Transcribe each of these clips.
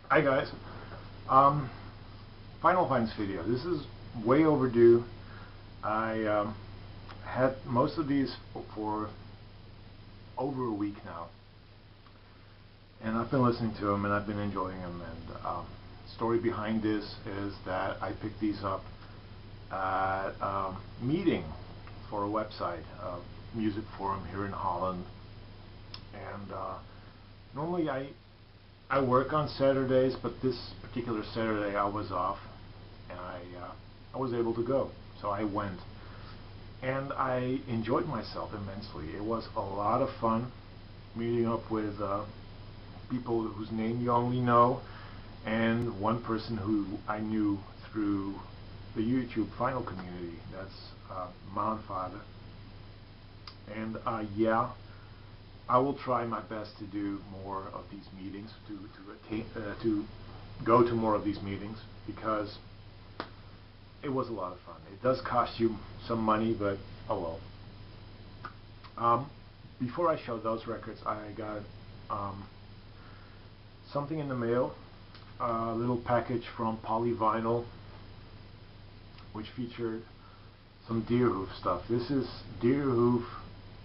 Hi guys. Um, Final Finds video. This is way overdue. I had most of these for over a week now, and I've been listening to them and I've been enjoying them. And story behind this is that I picked these up at a meeting for a website, a music forum here in Holland. And normally I work on Saturdays, but this particular Saturday I was off, and I was able to go, so I went, and I enjoyed myself immensely. It was a lot of fun meeting up with people whose name you only know, and one person who I knew through the YouTube final community. That's Father, and yeah. I will try my best to do more of these meetings, to go to more of these meetings, because it was a lot of fun. It does cost you some money, but oh well. Before I show those records, I got something in the mail, a little package from Polyvinyl, which featured some Deerhoof stuff. This is Deerhoof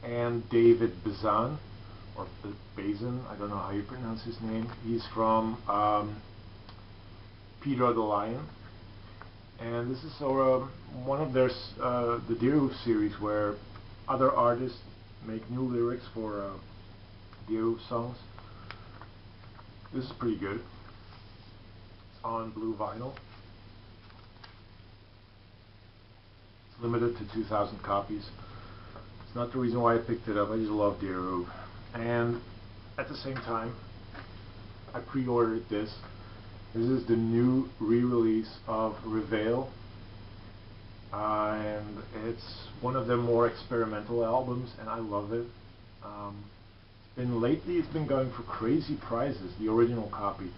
and David Bazan, or Bazin, I don't know how you pronounce his name. He's from Pedro the Lion, and this is one of their the Deerhoof series, where other artists make new lyrics for Deerhoof songs. This is pretty good. It's on blue vinyl. It's limited to 2,000 copies. It's not the reason why I picked it up. I just love Deerhoof. And at the same time, I pre-ordered this. This is the new re-release of Reveal, and it's one of their more experimental albums, and I love it. Lately it's been going for crazy prices, the original copy.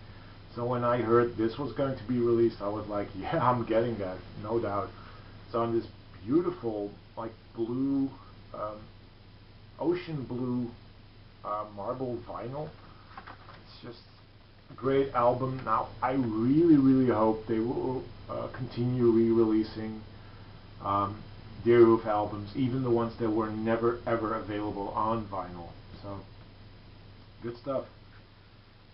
So when I heard this was going to be released, I was like, yeah, I'm getting that, no doubt. It's on this beautiful, like, blue, ocean blue marble vinyl. It's just a great album. Now I really hope they will continue re-releasing Deerhoof albums, even the ones that were never ever available on vinyl. So good stuff.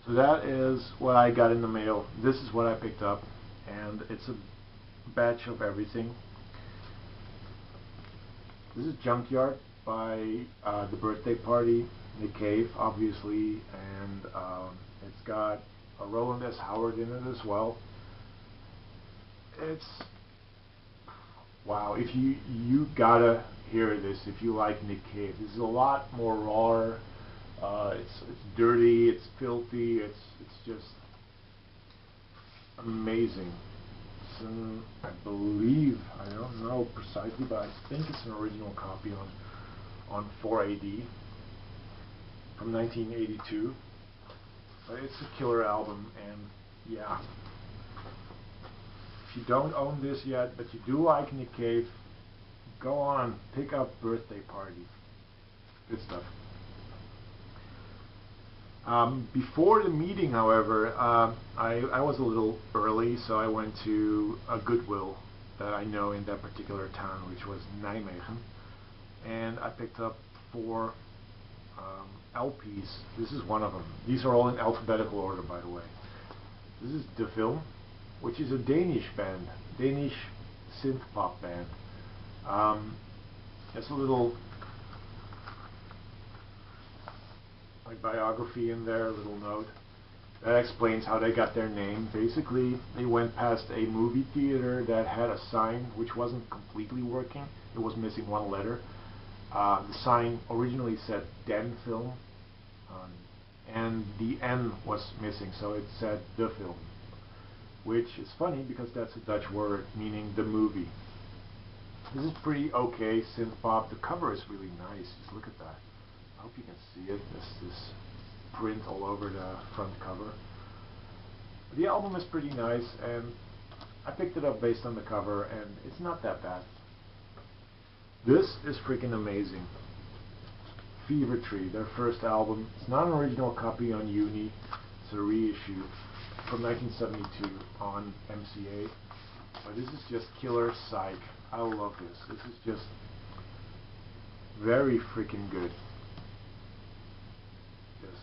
So that is what I got in the mail. This is what I picked up, and it's a batch of everything. This is Junkyard by The Birthday Party, Nick Cave, obviously, and it's got a Roland S. Howard in it as well. It's wow. If you gotta hear this if you like Nick Cave. This is a lot more raw. It's dirty. It's filthy. It's just amazing. I believe, I don't know precisely, but I think it's an original copy on 4AD from 1982. But it's a killer album, and yeah. If you don't own this yet, but you do like Nick Cave, go on, pick up Birthday Party. Good stuff. Before the meeting, however, I was a little early, so I went to a Goodwill that I know in that particular town, which was Nijmegen, and I picked up 4 LPs. This is one of them. These are all in alphabetical order, by the way. This is De Film, which is a Danish band, Danish synth pop band. There's a little biography in there, a little note that explains how they got their name. Basically, they went past a movie theater that had a sign which wasn't completely working. It was missing one letter. The sign originally said Den Film, and the N was missing, so it said De Film, which is funny because that's a Dutch word meaning the movie. This is pretty okay synth pop. The cover is really nice. Just look at that. I hope you can see it. This print all over the front cover. But the album is pretty nice, and I picked it up based on the cover, and it's not that bad. This is freaking amazing. Fever Tree, their first album. It's not an original copy on Uni. It's a reissue from 1972 on MCA. But this is just killer psych. I love this. This is just very freaking good. Just,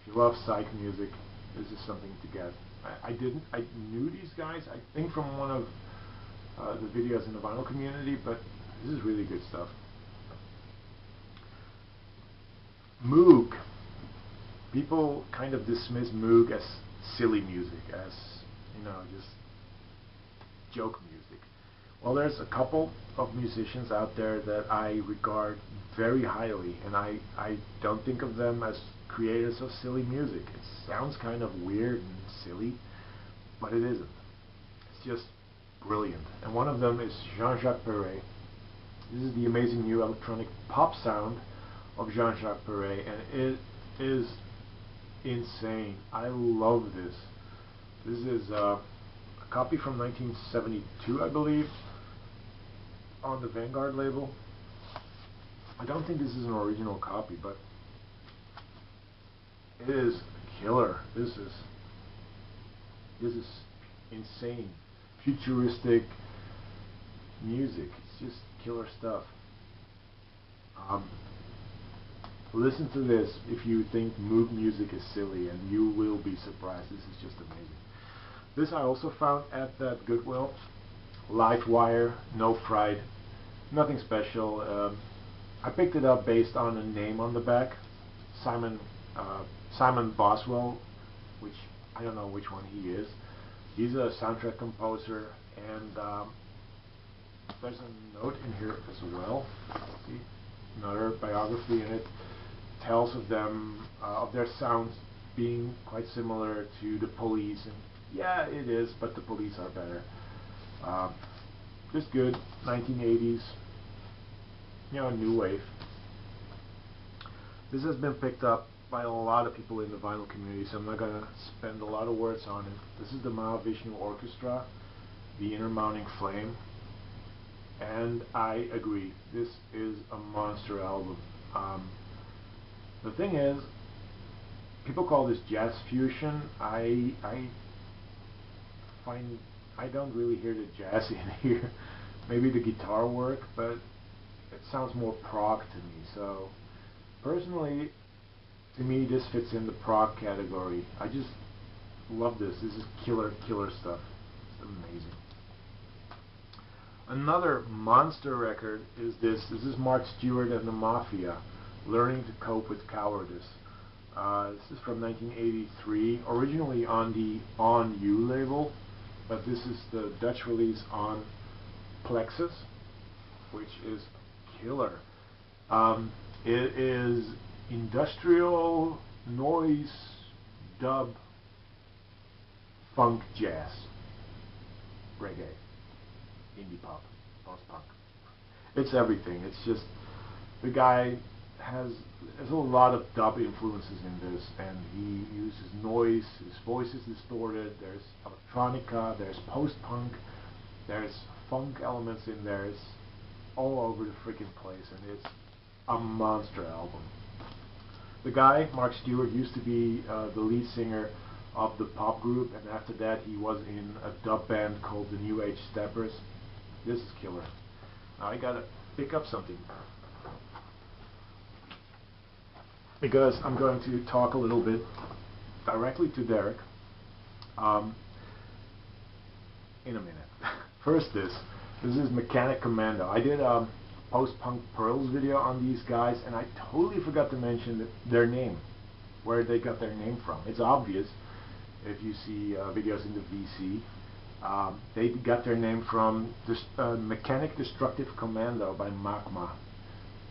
if you love psych music, this is something to get. I knew these guys, I think from one of the videos in the vinyl community, but this is really good stuff. Moog. People kind of dismiss Moog as silly music, as, you know, just joke music. Well, there's a couple of musicians out there that I regard very highly, and I don't think of them as creators of silly music. It sounds kind of weird and silly, but it isn't. It's just brilliant. And one of them is Jean-Jacques Perret. This is the amazing new electronic pop sound of Jean-Jacques Perret, and it is insane. I love this. This is a copy from 1972, I believe, on the Vanguard label. I don't think this is an original copy, but it is killer. This is insane, futuristic music. It's just killer stuff. Listen to this if you think Moog music is silly, and you will be surprised. This is just amazing. This I also found at that Goodwill. Livewire, no fried, nothing special. I picked it up based on a name on the back, Simon Boswell, which I don't know which one he is. He's a soundtrack composer, and there's a note in here as well. See, another biography, and it tells of them, of their sounds being quite similar to the Police, and yeah, it is, but the Police are better. Just good, 1980s, you know, new wave. This has been picked up by a lot of people in the vinyl community, so I'm not going to spend a lot of words on it. This is the Mahavishnu Orchestra, The Inner Mounting Flame, and I agree, this is a monster album. The thing is, people call this jazz fusion. I don't really hear the jazz in here. Maybe the guitar work, but it sounds more prog to me. So personally, to me, this fits in the prog category. I just love this. This is killer stuff. It's amazing. Another monster record is this. This is Mark Stewart and the Mafia, Learning to Cope with Cowardice. This is from 1983, originally on the On You label, but this is the Dutch release on Plexus, which is killer. It is industrial noise dub funk jazz, reggae, indie pop, post-punk. It's everything. It's just, the guy there's a lot of dub influences in this, and he uses noise, his voice is distorted, there's electronica, there's post-punk, there's funk elements in there. It's all over the freaking place, and it's a monster album. The guy, Mark Stewart, used to be the lead singer of the pop group, and after that he was in a dub band called the New Age Steppers. This is killer. Now I gotta pick up something, because I'm going to talk a little bit directly to Derek in a minute. First, this is Mechanic Commando. I did a post-punk pearls video on these guys, and I totally forgot to mention their name, where they got their name from. It's obvious if you see videos in the VC. They got their name from Mechanic Destructive Commando by Magma.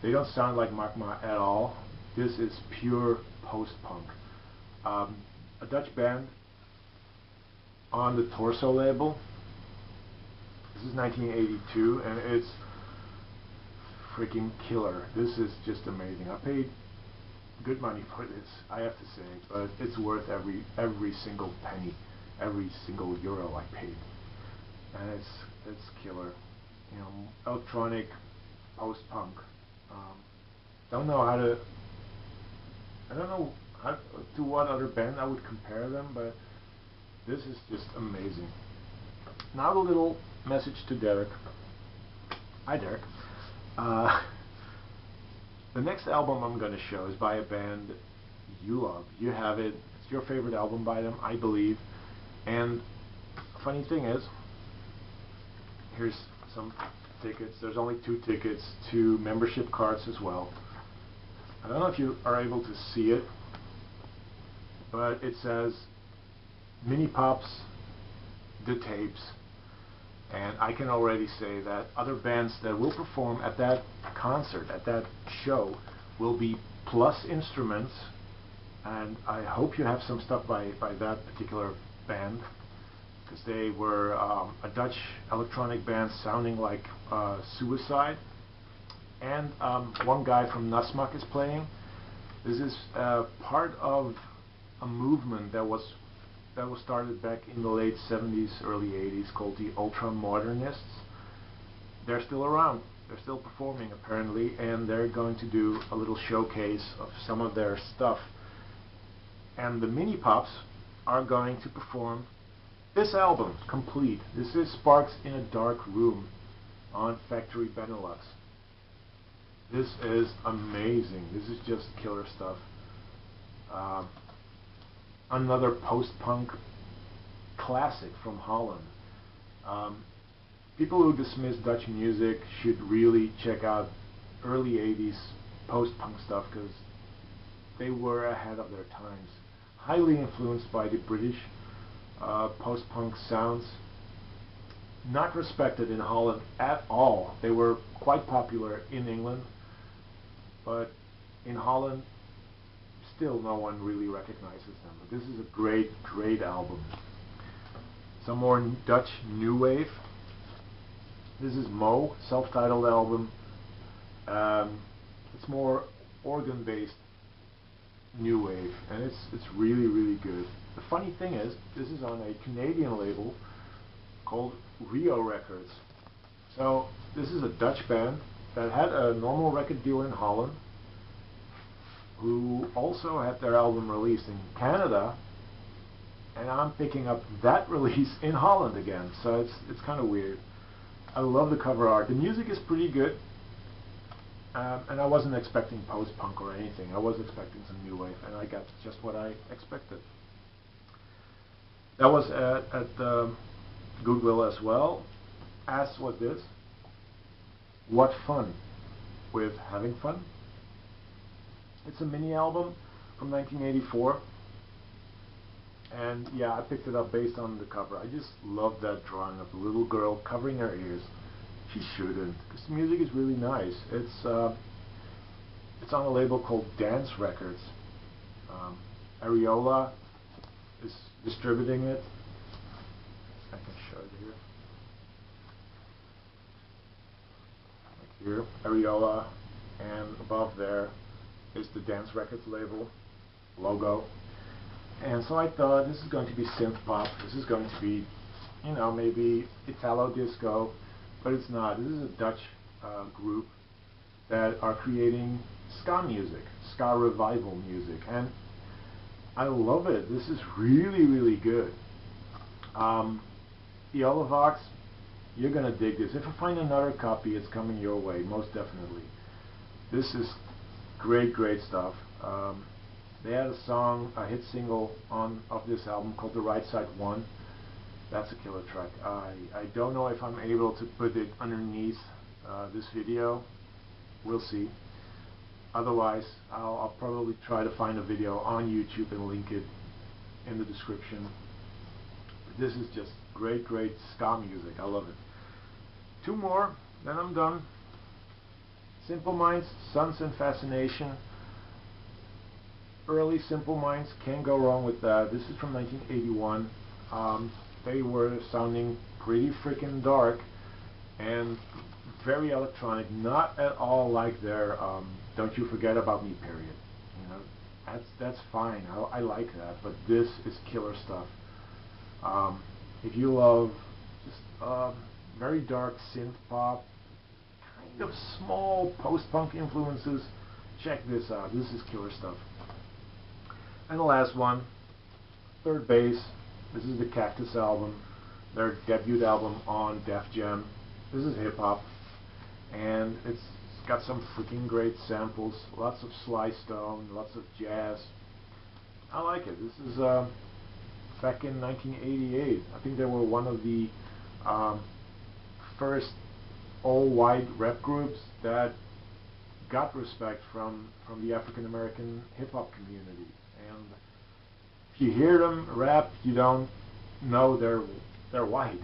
They don't sound like Magma at all. This is pure post-punk. A Dutch band on the Torso label. This is 1982, and it's freaking killer. This is just amazing. I paid good money for this, I have to say, but it's worth every single penny, every single euro I paid. And it's killer. You know, electronic post-punk. I don't know to what other band I would compare them, but this is just amazing. Now the little message to Derek. Hi Derek. The next album I'm going to show is by a band you love. You have it. It's your favorite album by them, I believe. And funny thing is, here's some tickets. There's only 2 tickets, 2 membership cards as well. I don't know if you are able to see it, but it says Mini Pops, the tapes. And I can already say that other bands that will perform at that concert, at that show, will be Plus Instruments, and I hope you have some stuff by that particular band, because they were a Dutch electronic band sounding like Suicide, and one guy from Nasmak is playing. This is part of a movement that was started back in the late 70s, early 80s, called the Ultra Modernists. They're still around. They're still performing apparently, and they're going to do a little showcase of some of their stuff. And the Mini Pops are going to perform this album complete. This is Sparks in a Dark Room on Factory Benelux. This is amazing. This is just killer stuff. Another post-punk classic from Holland. People who dismiss Dutch music should really check out early 80s post-punk stuff, because they were ahead of their times. Highly influenced by the British post-punk sounds. Not respected in Holland at all. They were quite popular in England, but in Holland still no one really recognizes them. But this is a great, great album. Some more Dutch new wave. This is Mo, self-titled album. It's more organ-based new wave, and it's really, really good. The funny thing is, this is on a Canadian label called Rio Records. So this is a Dutch band that had a normal record deal in Holland, who also had their album released in Canada, and I'm picking up that release in Holland again. So it's kind of weird. I love the cover art. The music is pretty good, and I wasn't expecting post-punk or anything. I was expecting some new wave, and I got just what I expected. That was at Goodwill as well, as was this. What Fun with Having Fun. It's a mini album from 1984, and yeah, I picked it up based on the cover. I just love that drawing of the little girl covering her ears. She shouldn't, because the music is really nice. It's on a label called Dance Records. Areola is distributing it. I can show it here. Like here, Areola, and above there is the Dance Records label logo. And so I thought, this is going to be synth pop. This is going to be, you know, maybe Italo disco, but it's not. This is a Dutch group that are creating ska music, ska revival music, and I love it. This is really, really good. The Olivox, you're gonna dig this. If I find another copy, it's coming your way, most definitely. This is great, great stuff. They had a song, a hit single of this album called The Right Side One. That's a killer track. I don't know if I'm able to put it underneath this video. We'll see. Otherwise, I'll probably try to find a video on YouTube and link it in the description. This is just great, great ska music. I love it. 2 more, then I'm done. Simple Minds, Suns and Fascination. Early Simple Minds, can't go wrong with that. This is from 1981. They were sounding pretty freaking dark and very electronic, not at all like their Don't You Forget About Me period. You know, that's fine. I like that, but this is killer stuff. If you love just very dark synth pop, kind of small post-punk influences, check this out. This is killer stuff. And the last one, Third Base. This is the Cactus album, their debut album on Def Jam. This is hip hop, and it's got some freaking great samples, lots of Sly Stone, lots of jazz. I like it. This is back in 1988. I think they were one of the first all-white rap groups that got respect from the African American hip hop community. And if you hear them rap, you don't know they're white.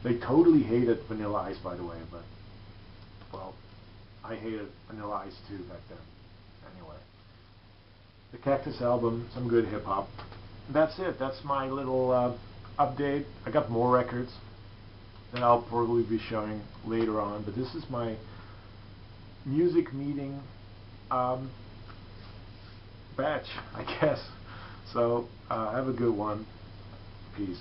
They totally hated Vanilla Ice, by the way, but well, I hated Vanilla Ice too back then. Anyway, the Cactus album, some good hip hop. That's it. That's my little update. I got more records that I'll probably be showing later on, but this is my music meeting batch, I guess. So have a good one. Peace.